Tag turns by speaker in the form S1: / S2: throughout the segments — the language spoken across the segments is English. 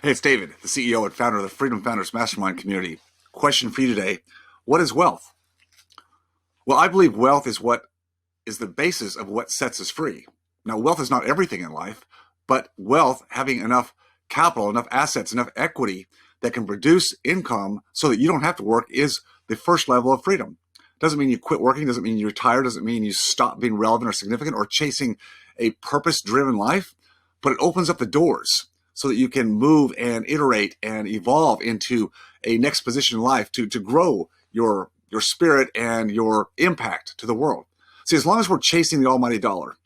S1: Hey, it's David, the CEO and founder of the Freedom Founders Mastermind community. Question for you today: what is wealth? Well, I believe wealth is what is the basis of what sets us free. Now, wealth is not everything in life, but wealth, having enough capital, enough assets, enough equity that can produce income so that you don't have to work, is the first level of freedom. Doesn't mean you quit working, doesn't mean you retire, doesn't mean you stop being relevant or significant or chasing a purpose-driven life, but it opens up the doors so that you can move and iterate and evolve into a next position in life to grow your spirit and your impact to the world. See, as long as we're chasing the almighty dollar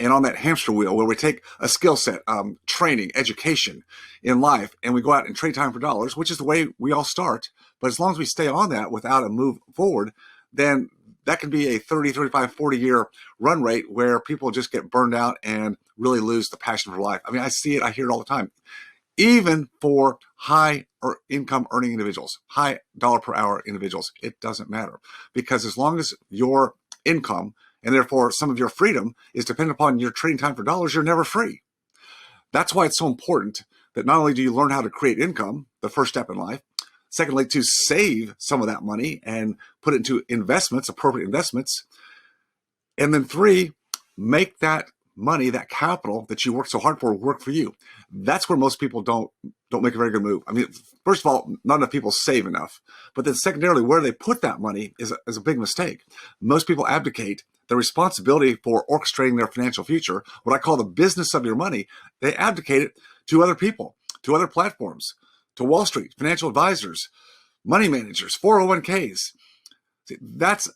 S1: and on that hamster wheel where we take a skill set, training, education in life, and we go out and trade time for dollars, which is the way we all start. But as long as we stay on that without a move forward, then that can be a 30, 35, 40-year run rate where people just get burned out and really lose the passion for life. I mean, I see it, I hear it all the time. Even for high income earning individuals, high dollar per hour individuals, it doesn't matter. Because as long as your income and therefore some of your freedom is dependent upon your trading time for dollars, you're never free. That's why it's so important that not only do you learn how to create income, the first step in life, secondly, to save some of that money and put it into investments, appropriate investments. And then three, make that money, that capital that you work so hard for, work for you. That's where most people don't make a very good move. I mean, first of all, not enough people save enough. But then secondarily, where they put that money is a big mistake. Most people abdicate the responsibility for orchestrating their financial future, what I call the business of your money. They abdicate it to other people, to other platforms, to Wall Street, financial advisors, money managers, 401ks. See, that's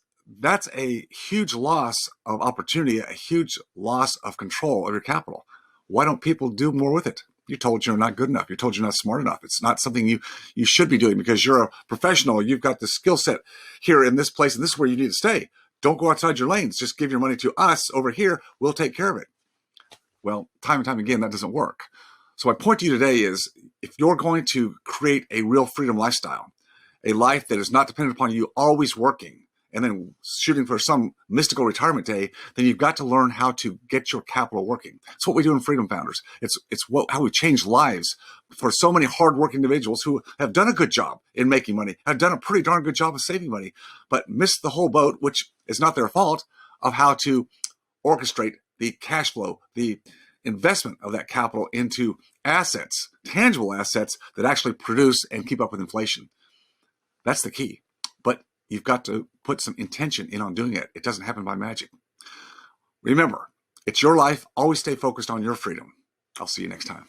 S1: a huge loss of opportunity, a huge loss of control of your capital. Why don't people do more with it? You're told you're not good enough. You're told you're not smart enough. It's not something you should be doing because you're a professional. You've got the skill set here in this place, and this is where you need to stay. Don't go outside your lanes. Just give your money to us over here. We'll take care of it. Well, time and time again, that doesn't work. So my point to you today is, if you're going to create a real freedom lifestyle, a life that is not dependent upon you always working and then shooting for some mystical retirement day, then you've got to learn how to get your capital working. It's what we do in Freedom Founders. It's how we change lives for so many hardworking individuals who have done a good job in making money, have done a pretty darn good job of saving money, but missed the whole boat, which is not their fault, of how to orchestrate the cash flow, the investment of that capital into assets, tangible assets that actually produce and keep up with inflation. That's the key. But you've got to put some intention in on doing it. It doesn't happen by magic. Remember, it's your life. Always stay focused on your freedom. I'll see you next time.